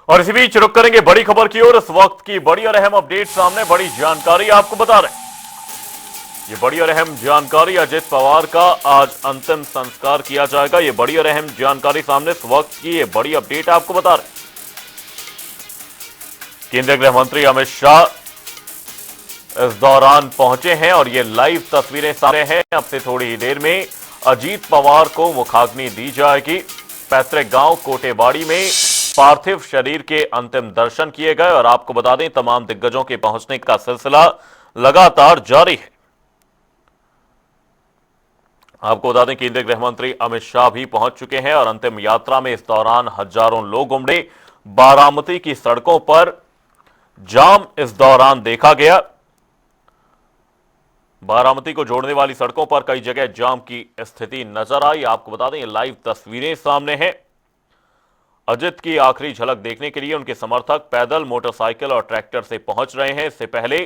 और इसी बीच रुक करेंगे बड़ी खबर की ओर। इस वक्त की बड़ी और अहम अपडेट सामने, बड़ी जानकारी आपको बता रहे हैं। ये बड़ी और अहम जानकारी, अजित पवार का आज अंतिम संस्कार किया जाएगा। ये बड़ी और अहम जानकारी सामने, इस वक्त की ये बड़ी अपडेट आपको बता रहे हैं। केंद्रीय गृह मंत्री अमित शाह इस दौरान पहुंचे हैं और ये लाइव तस्वीरें सामने हैं। अब से थोड़ी ही देर में अजीत पवार को मुखाग्नि दी जाएगी। पैतृक गांव कोटेवाड़ी में पार्थिव शरीर के अंतिम दर्शन किए गए और आपको बता दें, तमाम दिग्गजों के पहुंचने का सिलसिला लगातार जारी है। आपको बता दें, केंद्रीय गृह मंत्री अमित शाह भी पहुंच चुके हैं और अंतिम यात्रा में इस दौरान हजारों लोग उमड़े। बारामती की सड़कों पर जाम इस दौरान देखा गया। बारामती को जोड़ने वाली सड़कों पर कई जगह जाम की स्थिति नजर आई। आपको बता दें, ये लाइव तस्वीरें सामने हैं। अजित की आखिरी झलक देखने के लिए उनके समर्थक पैदल, मोटरसाइकिल और ट्रैक्टर से पहुंच रहे हैं। इससे पहले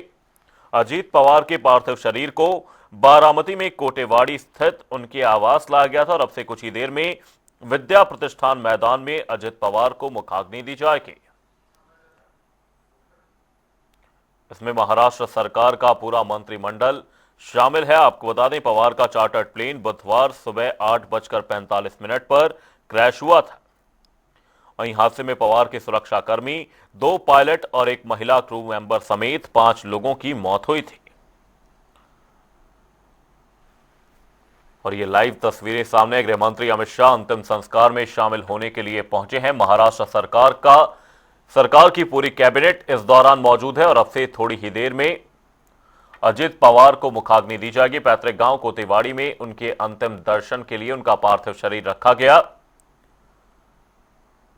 अजीत पवार के पार्थिव शरीर को बारामती में कोटेवाड़ी स्थित उनके आवास लाया गया था और अब से कुछ ही देर में विद्या प्रतिष्ठान मैदान में अजित पवार को मुखाग्नि दी जाएगी। इसमें महाराष्ट्र सरकार का पूरा मंत्रिमंडल शामिल है। आपको बता दें, पवार का चार्टर्ड प्लेन बुधवार सुबह 8:45 पर क्रैश हुआ था। वहीं हादसे में पवार के सुरक्षाकर्मी, 2 पायलट और एक महिला क्रू मेंबर समेत 5 लोगों की मौत हुई थी। और ये लाइव तस्वीरें सामने, गृह मंत्री अमित शाह अंतिम संस्कार में शामिल होने के लिए पहुंचे हैं। महाराष्ट्र सरकार की पूरी कैबिनेट इस दौरान मौजूद है और अब से थोड़ी ही देर में अजित पवार को मुखाग्नि दी जाएगी। पैतृक गांव कोतेवाड़ी में उनके अंतिम दर्शन के लिए उनका पार्थिव शरीर रखा गया।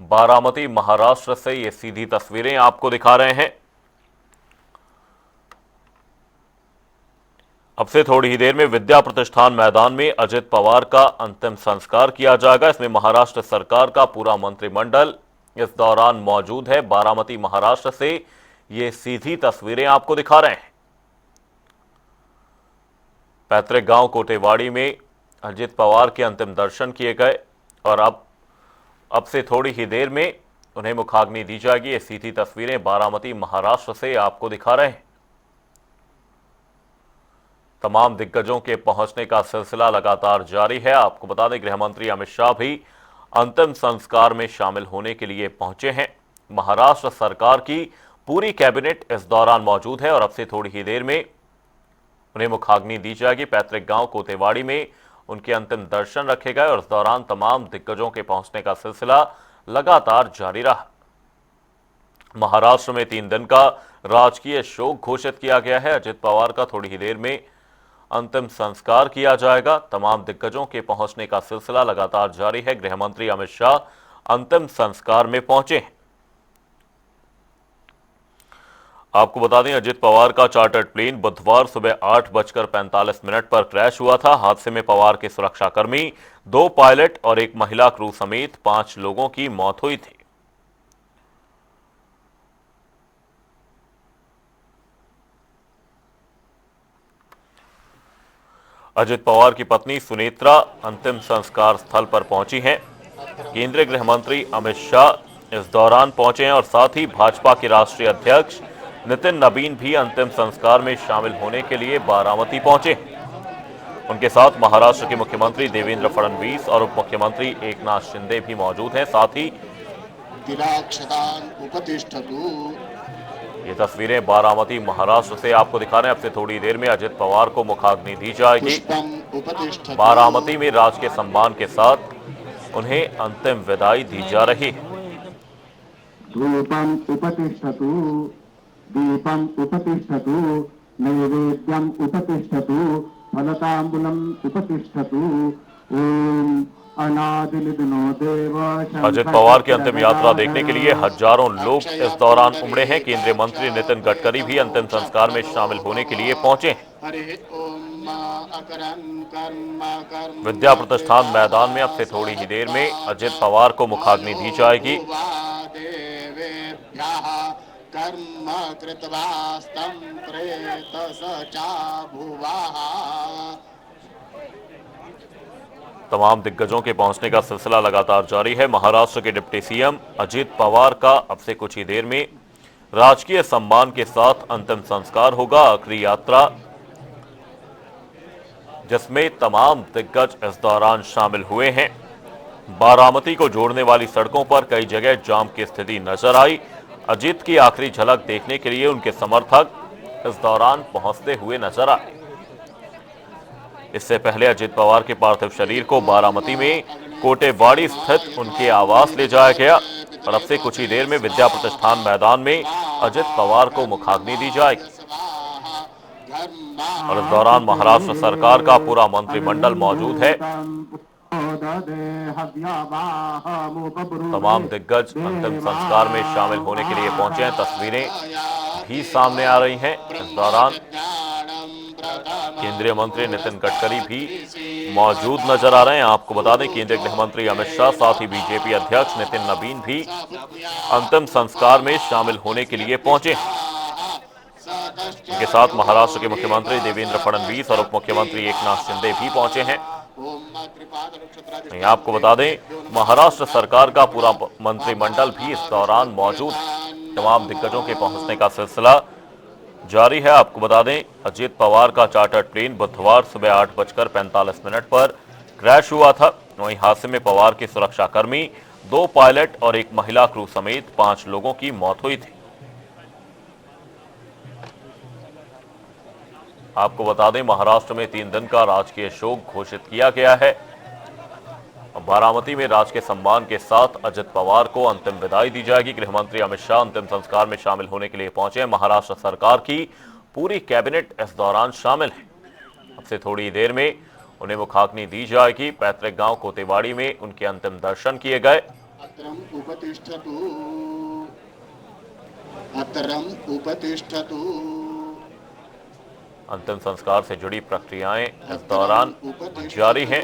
बारामती, महाराष्ट्र से ये सीधी तस्वीरें आपको दिखा रहे हैं। अब से थोड़ी ही देर में विद्या प्रतिष्ठान मैदान में अजित पवार का अंतिम संस्कार किया जाएगा। इसमें महाराष्ट्र सरकार का पूरा मंत्रिमंडल इस दौरान मौजूद है। बारामती, महाराष्ट्र से ये सीधी तस्वीरें आपको दिखा रहे हैं। पैतृक गांव कोटेवाड़ी में अजित पवार के अंतिम दर्शन किए गए और अब से थोड़ी ही देर में उन्हें मुखाग्नि दी जाएगी। ये सीधी तस्वीरें बारामती, महाराष्ट्र से आपको दिखा रहे हैं। तमाम दिग्गजों के पहुंचने का सिलसिला लगातार जारी है। आपको बता दें, गृह मंत्री अमित शाह भी अंतिम संस्कार में शामिल होने के लिए पहुंचे हैं। महाराष्ट्र सरकार की पूरी कैबिनेट इस दौरान मौजूद है और अब से थोड़ी ही देर में उन्हें मुखाग्नि दी जाएगी। पैतृक गांव कोतेवाड़ी में उनके अंतिम दर्शन रखे गए और इस दौरान तमाम दिग्गजों के पहुंचने का सिलसिला लगातार जारी रहा। महाराष्ट्र में 3 दिन का राजकीय शोक घोषित किया गया है। अजित पवार का थोड़ी ही देर में अंतिम संस्कार किया जाएगा। तमाम दिग्गजों के पहुंचने का सिलसिला लगातार जारी है। गृह मंत्री अमित शाह अंतिम संस्कार में पहुंचे हैं। आपको बता दें, अजित पवार का चार्टर्ड प्लेन बुधवार सुबह 8:45 पर क्रैश हुआ था। हादसे में पवार के सुरक्षाकर्मी, 2 पायलट और एक महिला क्रू समेत 5 लोगों की मौत हुई थी। अजित पवार की पत्नी सुनेत्रा अंतिम संस्कार स्थल पर पहुंची हैं। केंद्रीय गृह मंत्री अमित शाह इस दौरान पहुंचे हैं और साथ ही भाजपा के राष्ट्रीय अध्यक्ष नितिन नबीन भी अंतिम संस्कार में शामिल होने के लिए बारामती पहुंचे। उनके साथ महाराष्ट्र के मुख्यमंत्री देवेंद्र फडणवीस और उप मुख्यमंत्री एकनाथ शिंदे भी मौजूद हैं। साथ ही ये तस्वीरें बारामती, महाराष्ट्र से आपको दिखा रहे हैं। अब से थोड़ी देर में अजित पवार को मुखाग्नि दी जाएगी। बारामती में राजकीय सम्मान के साथ उन्हें अंतिम विदाई दी जा रही है। धूपम उपतिष्ठतु, दीपम उपतिष्ठतु, नैवेद्यम उपतिष्ठतु, फलतांबूलम उपतिष्ठतु। ओम अजित पवार की अंतिम यात्रा देखने के लिए हजारों लोग इस दौरान उमड़े हैं। केंद्रीय मंत्री नितिन गडकरी भी अंतिम संस्कार में शामिल होने के लिए पहुंचे हैं। विद्या प्रतिष्ठान मैदान में अब से थोड़ी ही देर में अजित पवार को मुखाग्नि दी जाएगी। कर्म कृतवास्तं प्रेतस चा भुवः। तमाम दिग्गजों के पहुंचने का सिलसिला लगातार जारी है। महाराष्ट्र के डिप्टी सीएम अजित पवार का अब से कुछ ही देर में राजकीय सम्मान के साथ अंतिम संस्कार होगा। आखिरी यात्रा जिसमें तमाम दिग्गज इस दौरान शामिल हुए हैं। बारामती को जोड़ने वाली सड़कों पर कई जगह जाम की स्थिति नजर आई। अजीत की आखिरी झलक देखने के लिए उनके समर्थक इस दौरान पहुंचते हुए नजर आए। इससे पहले अजित पवार के पार्थिव शरीर को बारामती में कोटेवाड़ी स्थित उनके आवास ले जाया गया और अब से कुछ ही देर में विद्या प्रतिष्ठान मैदान में अजित पवार को मुखाग्नि दी जाएगी। और इस दौरान महाराष्ट्र सरकार का पूरा मंत्रिमंडल मौजूद है। तमाम दिग्गज अंतिम संस्कार में शामिल होने के लिए पहुंचे हैं। तस्वीरें भी सामने आ रही हैं। इस दौरान केंद्रीय मंत्री नितिन गडकरी भी मौजूद नजर आ रहे हैं। आपको बता दें, केंद्रीय गृह मंत्री अमित शाह, साथ ही बीजेपी अध्यक्ष नितिन नवीन भी अंतिम संस्कार में शामिल होने के लिए पहुंचे हैं। उनके साथ महाराष्ट्र के मुख्यमंत्री देवेंद्र फडणवीस और उप मुख्यमंत्री एकनाथ शिंदे भी पहुंचे हैं। आपको बता दें, महाराष्ट्र सरकार का पूरा मंत्रिमंडल भी इस दौरान मौजूद है। तमाम दिग्गजों के पहुंचने का सिलसिला जारी है। आपको बता दें, अजित पवार का चार्टर्ड प्लेन बुधवार सुबह 8:45 पर क्रैश हुआ था। वहीं हादसे में पवार के सुरक्षाकर्मी, 2 पायलट और एक महिला क्रू समेत 5 लोगों की मौत हुई थी। आपको बता दें, महाराष्ट्र में 3 दिन का राजकीय शोक घोषित किया गया है। बारामती में राजकीय सम्मान के साथ अजित पवार को अंतिम विदाई दी जाएगी। गृह मंत्री अमित शाह अंतिम संस्कार में शामिल होने के लिए पहुंचे हैं। महाराष्ट्र सरकार की पूरी कैबिनेट इस दौरान शामिल है। अब से थोड़ी देर में उन्हें मुखाग्नि दी जाएगी। पैतृक गांव कोतेवाड़ी में उनके अंतिम दर्शन किए गए। अंतिम संस्कार से जुड़ी प्रक्रियाएं इस दौरान जारी हैं।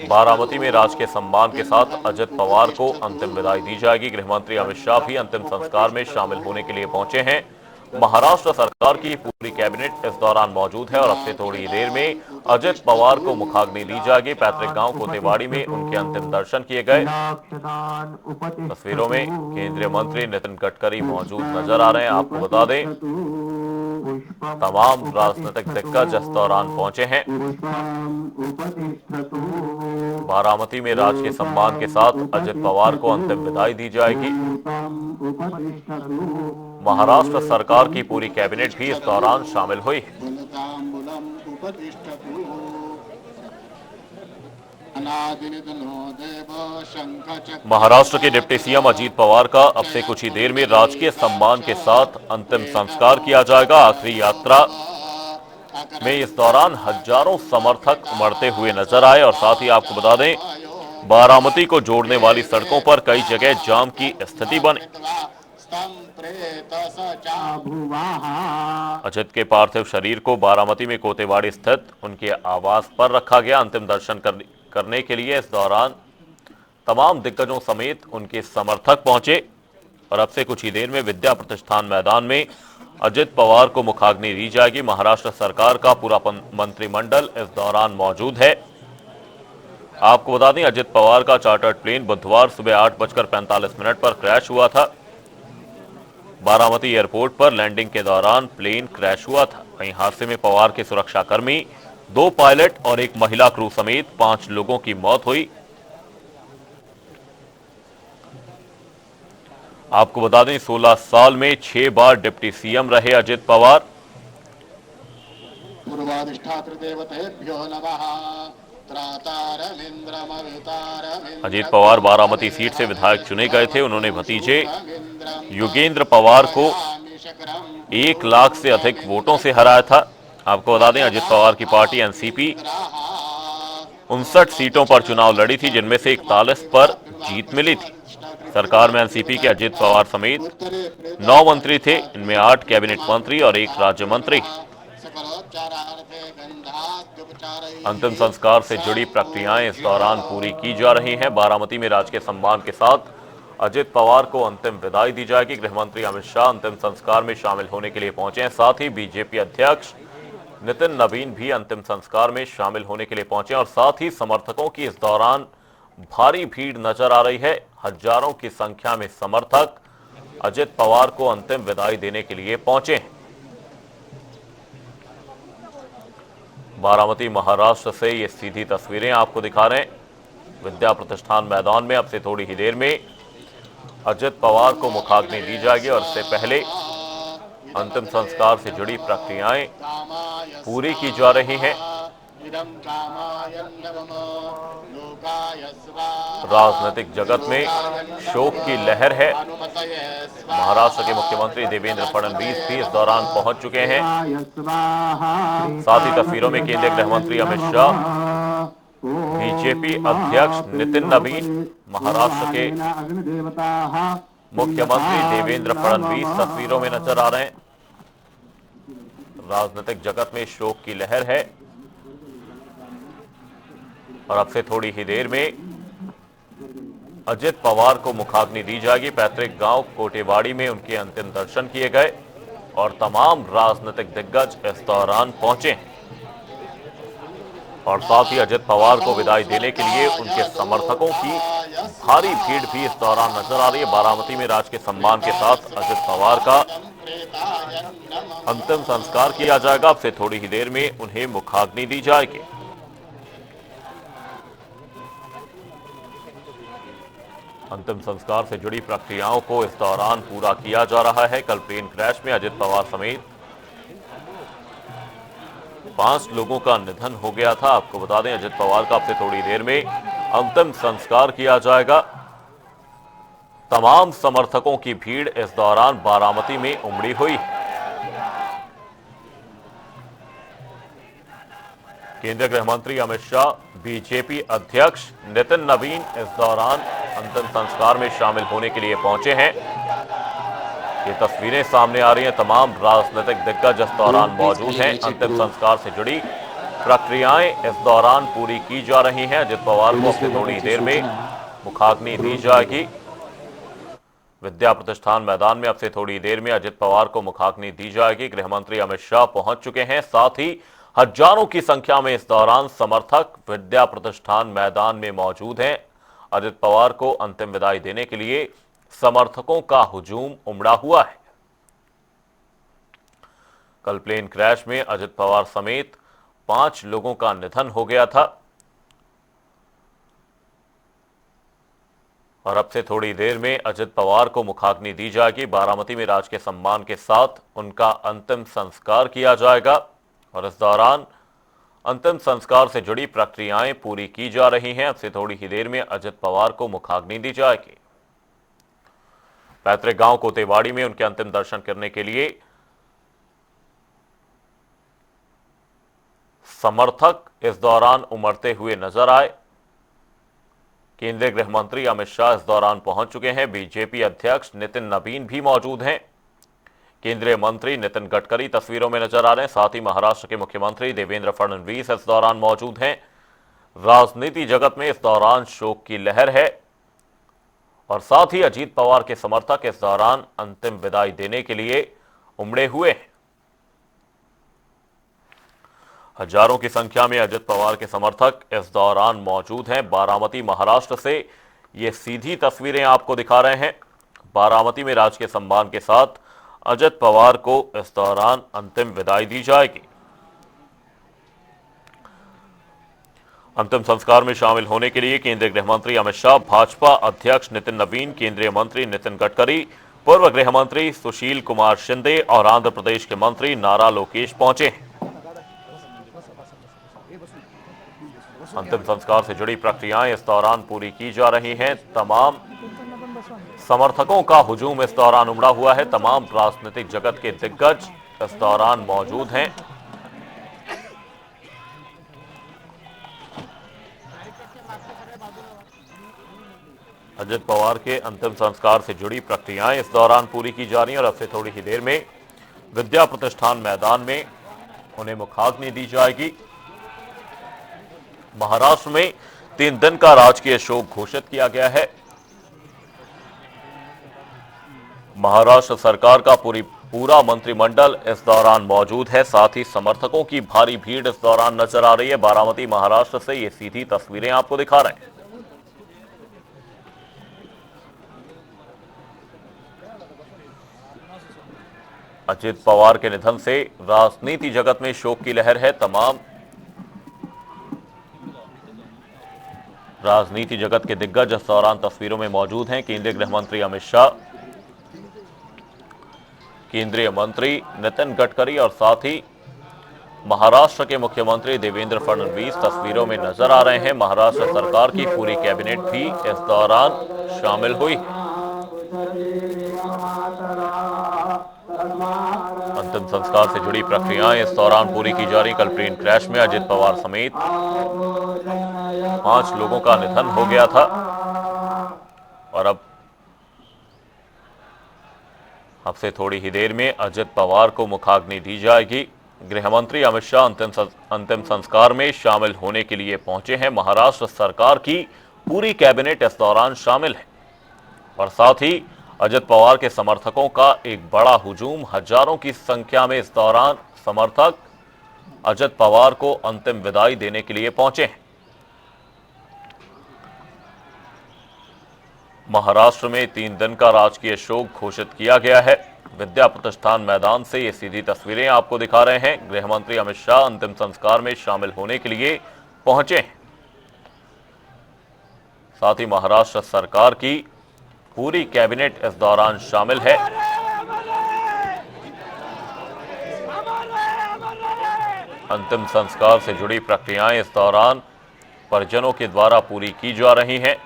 बारामती में राजकीय सम्मान के साथ अजित पवार को अंतिम विदाई दी जाएगी। गृह मंत्री अमित शाह भी अंतिम संस्कार में शामिल होने के लिए पहुंचे हैं। महाराष्ट्र सरकार की पूरी कैबिनेट इस दौरान मौजूद है और अब से थोड़ी देर में अजित पवार को मुखाग्नि दी जाएगी। पैतृक गांव कोतेवाड़ी में उनके अंतिम दर्शन किए गए। तस्वीरों में केंद्रीय मंत्री नितिन गडकरी मौजूद नजर आ रहे हैं। आपको बता दें, तमाम राजनीतिक दिग्गज इस दौरान पहुंचे हैं। बारामती में राजकीय सम्मान के साथ अजित पवार को अंतिम विदाई दी जाएगी। महाराष्ट्र सरकार की पूरी कैबिनेट भी इस दौरान शामिल हुई है। महाराष्ट्र के डिप्टी सीएम अजित पवार का अब से कुछ ही देर में राजकीय सम्मान के साथ अंतिम संस्कार किया जाएगा। आखिरी यात्रा में इस दौरान हजारों समर्थक उमड़ते हुए नजर आए और साथ ही आपको बता दें, बारामती को जोड़ने वाली सड़कों पर कई जगह जाम की स्थिति बनी। अजित के पार्थिव शरीर को बारामती में कोतेवाड़ी स्थित उनके आवास पर रखा गया। अंतिम दर्शन करने के लिए इस दौरान तमाम दिग्गजों समेत उनके समर्थक पहुंचे और अब से कुछ ही देर में विद्या प्रतिष्ठान मैदान में अजित पवार को मुखाग्नि दी जाएगी। महाराष्ट्र सरकार का पूरा मंत्रिमंडल इस दौरान मौजूद है। आपको बता दें, अजित पवार का चार्टर्ड प्लेन बुधवार सुबह 8:45 पर क्रैश हुआ था। बारामती एयरपोर्ट पर लैंडिंग के दौरान प्लेन क्रैश हुआ था। वहीं हादसे में पवार के सुरक्षाकर्मी, 2 पायलट और एक महिला क्रू समेत 5 लोगों की मौत हुई। आपको बता दें, 16 साल में 6 बार डिप्टी सीएम रहे अजित पवार। अजित पवार बारामती सीट से विधायक चुने गए थे। उन्होंने भतीजे योगेंद्र पवार को 1 लाख से अधिक वोटों से हराया था। आपको बता दें, अजित पवार की पार्टी एनसीपी 59 सीटों पर चुनाव लड़ी थी, जिनमें से 41 पर जीत मिली थी। सरकार में एनसीपी के अजित पवार समेत 9 मंत्री थे। इनमें 8 कैबिनेट मंत्री और 1 राज्य मंत्री। अंतिम संस्कार से जुड़ी प्रक्रियाएं इस दौरान पूरी की जा रही हैं। बारामती में राजकीय सम्मान के साथ अजित पवार को अंतिम विदाई दी जाएगी। गृह मंत्री अमित शाह अंतिम संस्कार में शामिल होने के लिए पहुंचे हैं। साथ ही बीजेपी अध्यक्ष नितिन नवीन भी अंतिम संस्कार में शामिल होने के लिए पहुंचे और साथ ही समर्थकों की इस दौरान भारी भीड़ नजर आ रही है। हजारों की संख्या में समर्थक अजित पवार को अंतिम विदाई देने के लिए पहुंचे हैं। बारामती महाराष्ट्र से ये सीधी तस्वीरें आपको दिखा रहे हैं। विद्या प्रतिष्ठान मैदान में अब से थोड़ी ही देर में अजित पवार को मुखाग्नि दी जाएगी और इससे पहले अंतिम संस्कार से जुड़ी प्रक्रियाएं पूरी की जा रही हैं। राजनीतिक जगत में शोक की लहर है। महाराष्ट्र के मुख्यमंत्री देवेंद्र फडणवीस भी इस दौरान पहुंच चुके हैं। साथ ही तस्वीरों में केंद्रीय गृह मंत्री अमित शाह, बीजेपी अध्यक्ष नितिन नवीन, महाराष्ट्र के मुख्यमंत्री देवेंद्र फडणवीस तस्वीरों में नजर आ रहे हैं। राजनीतिक जगत में शोक की लहर है और अब से थोड़ी ही देर में अजित पवार को मुखाग्नि दी जाएगी। पैतृक गांव कोटेवाड़ी में उनके अंतिम दर्शन किए गए और तमाम राजनीतिक दिग्गज इस दौरान पहुंचे और साथ ही अजित पवार को विदाई देने के लिए उनके समर्थकों की भारी भीड़ भी इस दौरान नजर आ रही है। बारामती में राजकीय सम्मान के साथ अजित पवार का अंतिम संस्कार किया जाएगा। अब से थोड़ी ही देर में उन्हें मुखाग्नि दी जाएगी। अंतिम संस्कार से जुड़ी प्रक्रियाओं को इस दौरान पूरा किया जा रहा है। कल प्लेन क्रैश में अजित पवार समेत 5 लोगों का निधन हो गया था। आपको बता दें, अजित पवार का अब से थोड़ी देर में अंतिम संस्कार किया जाएगा। तमाम समर्थकों की भीड़ इस दौरान बारामती में उमड़ी हुई है। केंद्रीय गृह मंत्री अमित शाह, बीजेपी अध्यक्ष नितिन नवीन इस दौरान अंतिम संस्कार में शामिल होने के लिए पहुंचे हैं। ये तस्वीरें सामने आ रही हैं। तमाम राजनीतिक दिग्गज इस दौरान मौजूद हैं। अंतिम संस्कार से जुड़ी प्रक्रियाएं इस दौरान पूरी की जा रही हैं। अजित पवार को अपनी थोड़ी देर में मुखाग्नि दी जाएगी। विद्या प्रतिष्ठान मैदान में अब से थोड़ी देर में अजित पवार को मुखाग्नि दी जाएगी। गृह मंत्री अमित शाह पहुंच चुके हैं। साथ ही हजारों की संख्या में इस दौरान समर्थक विद्या प्रतिष्ठान मैदान में मौजूद हैं। अजित पवार को अंतिम विदाई देने के लिए समर्थकों का हुजूम उमड़ा हुआ है। कल प्लेन क्रैश में अजित पवार समेत 5 लोगों का निधन हो गया था और अब से थोड़ी देर में अजित पवार को मुखाग्नि दी जाएगी। बारामती में राजकीय सम्मान के साथ उनका अंतिम संस्कार किया जाएगा और इस दौरान अंतिम संस्कार से जुड़ी प्रक्रियाएं पूरी की जा रही हैं। अब से थोड़ी ही देर में अजित पवार को मुखाग्नि दी जाएगी। पैतृक गांव कोतेवाड़ी में उनके अंतिम दर्शन करने के लिए समर्थक इस दौरान उमड़ते हुए नजर आए। केंद्रीय गृह मंत्री अमित शाह इस दौरान पहुंच चुके हैं। बीजेपी अध्यक्ष नितिन नवीन भी मौजूद हैं। केंद्रीय मंत्री नितिन गडकरी तस्वीरों में नजर आ रहे हैं। साथ ही महाराष्ट्र के मुख्यमंत्री देवेंद्र फडणवीस इस दौरान मौजूद हैं। राजनीति जगत में इस दौरान शोक की लहर है और साथ ही अजीत पवार के समर्थक इस दौरान अंतिम विदाई देने के लिए उमड़े हुए हैं। हजारों की संख्या में अजित पवार के समर्थक इस दौरान मौजूद हैं। बारामती महाराष्ट्र से ये सीधी तस्वीरें आपको दिखा रहे हैं। बारामती में राजकीय सम्मान के साथ अजित पवार को इस दौरान अंतिम विदाई दी जाएगी। अंतिम संस्कार में शामिल होने के लिए केंद्रीय गृह मंत्री अमित शाह, भाजपा अध्यक्ष नितिन नवीन, केंद्रीय मंत्री नितिन गडकरी, पूर्व गृह मंत्री सुशील कुमार शिंदे और आंध्र प्रदेश के मंत्री नारा लोकेश पहुंचे हैं। अंतिम संस्कार से जुड़ी प्रक्रियाएं इस दौरान पूरी की जा रही हैं। तमाम समर्थकों का हुजूम इस दौरान उमड़ा हुआ है। तमाम राजनीतिक जगत के दिग्गज इस दौरान मौजूद हैं। अजित पवार के अंतिम संस्कार से जुड़ी प्रक्रियाएं इस दौरान पूरी की जा रही हैं और अब से थोड़ी ही देर में विद्या प्रतिष्ठान मैदान में उन्हें मुखाग्नि दी जाएगी। महाराष्ट्र में 3 दिन का राजकीय शोक घोषित किया गया है। महाराष्ट्र सरकार का पूरी पूरा मंत्रिमंडल इस दौरान मौजूद है। साथ ही समर्थकों की भारी भीड़ इस दौरान नजर आ रही है। बारामती महाराष्ट्र से ये सीधी तस्वीरें आपको दिखा रहे हैं। अजित पवार के निधन से राजनीति जगत में शोक की लहर है। तमाम राजनीति जगत के दिग्गज इस दौरान तस्वीरों में मौजूद हैं। केंद्रीय गृह मंत्री अमित शाह, केंद्रीय मंत्री नितिन गडकरी और साथ ही महाराष्ट्र के मुख्यमंत्री देवेंद्र फडणवीस तस्वीरों में नजर आ रहे हैं। महाराष्ट्र सरकार की पूरी कैबिनेट भी इस दौरान शामिल हुई। अंतिम संस्कार से जुड़ी प्रक्रियाएं इस दौरान पूरी की जा रही। कल प्लेन क्रैश में अजित पवार समेत 5 लोगों का निधन हो गया था और अब से थोड़ी ही देर में अजित पवार को मुखाग्नि दी जाएगी। गृह मंत्री अमित शाह अंतिम संस्कार में शामिल होने के लिए पहुंचे हैं। महाराष्ट्र सरकार की पूरी कैबिनेट इस दौरान शामिल है और साथ ही अजित पवार के समर्थकों का एक बड़ा हुजूम। हजारों की संख्या में इस दौरान समर्थक अजित पवार को अंतिम विदाई देने के लिए पहुंचे हैं। महाराष्ट्र में 3 दिन का राजकीय शोक घोषित किया गया है। विद्या प्रतिष्ठान मैदान से ये सीधी तस्वीरें आपको दिखा रहे हैं। गृह मंत्री अमित शाह अंतिम संस्कार में शामिल होने के लिए पहुंचे हैं। साथ ही महाराष्ट्र सरकार की पूरी कैबिनेट इस दौरान शामिल है। अंतिम संस्कार से जुड़ी प्रक्रियाएं इस दौरान परिजनों के द्वारा पूरी की जा रही हैं।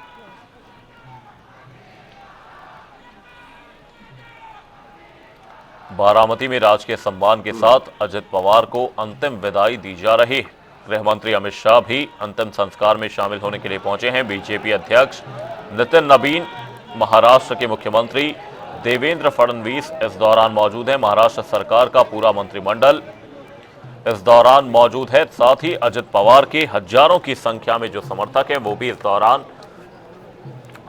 बारामती में राजकीय सम्मान के साथ अजित पवार को अंतिम विदाई दी जा रही है। गृह मंत्री अमित शाह भी अंतिम संस्कार में शामिल होने के लिए पहुंचे हैं। बीजेपी अध्यक्ष नितिन नबीन, महाराष्ट्र के मुख्यमंत्री देवेंद्र फडणवीस इस दौरान मौजूद हैं। महाराष्ट्र सरकार का पूरा मंत्रिमंडल इस दौरान मौजूद है। साथ ही अजित पवार के हजारों की संख्या में जो समर्थक हैं वो भी इस दौरान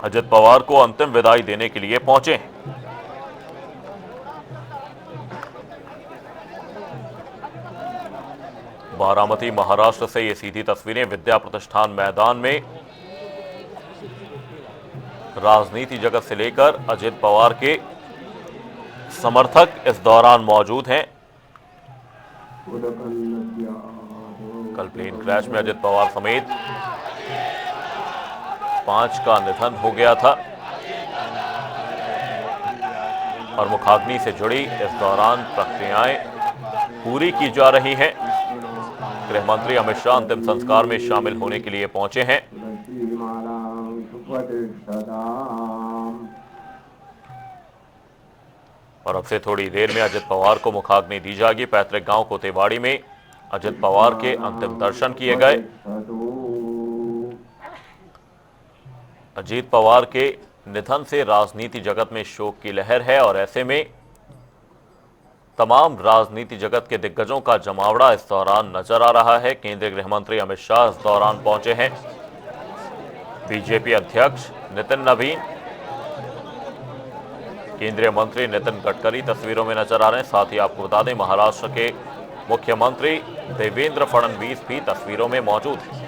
अजित पवार को अंतिम विदाई देने के लिए पहुंचे हैं। बारामती महाराष्ट्र से ये सीधी तस्वीरें। विद्या प्रतिष्ठान मैदान में राजनीति जगत से लेकर अजित पवार के समर्थक इस दौरान मौजूद हैं। कल प्लेन क्रैश में अजित पवार समेत 5 का निधन हो गया था और मुखाग्नि से जुड़ी इस दौरान प्रक्रियाएं पूरी की जा रही हैं। गृह मंत्री अमित शाह अंतिम संस्कार में शामिल होने के लिए पहुंचे हैं। और अब से थोड़ी देर में अजित पवार को मुखाग्नि दी जाएगी। पैतृक गांव कोतेवाड़ी में अजित पवार के अंतिम दर्शन किए गए। अजित पवार के निधन से राजनीति जगत में शोक की लहर है और ऐसे में तमाम राजनीति जगत के दिग्गजों का जमावड़ा इस दौरान नजर आ रहा है। केंद्रीय गृह मंत्री अमित शाह इस दौरान पहुंचे हैं। बीजेपी अध्यक्ष नितिन नबीन, केंद्रीय मंत्री नितिन गडकरी तस्वीरों में नजर आ रहे हैं। साथ ही आपको बता दें महाराष्ट्र के मुख्यमंत्री देवेंद्र फडणवीस भी तस्वीरों में मौजूद हैं।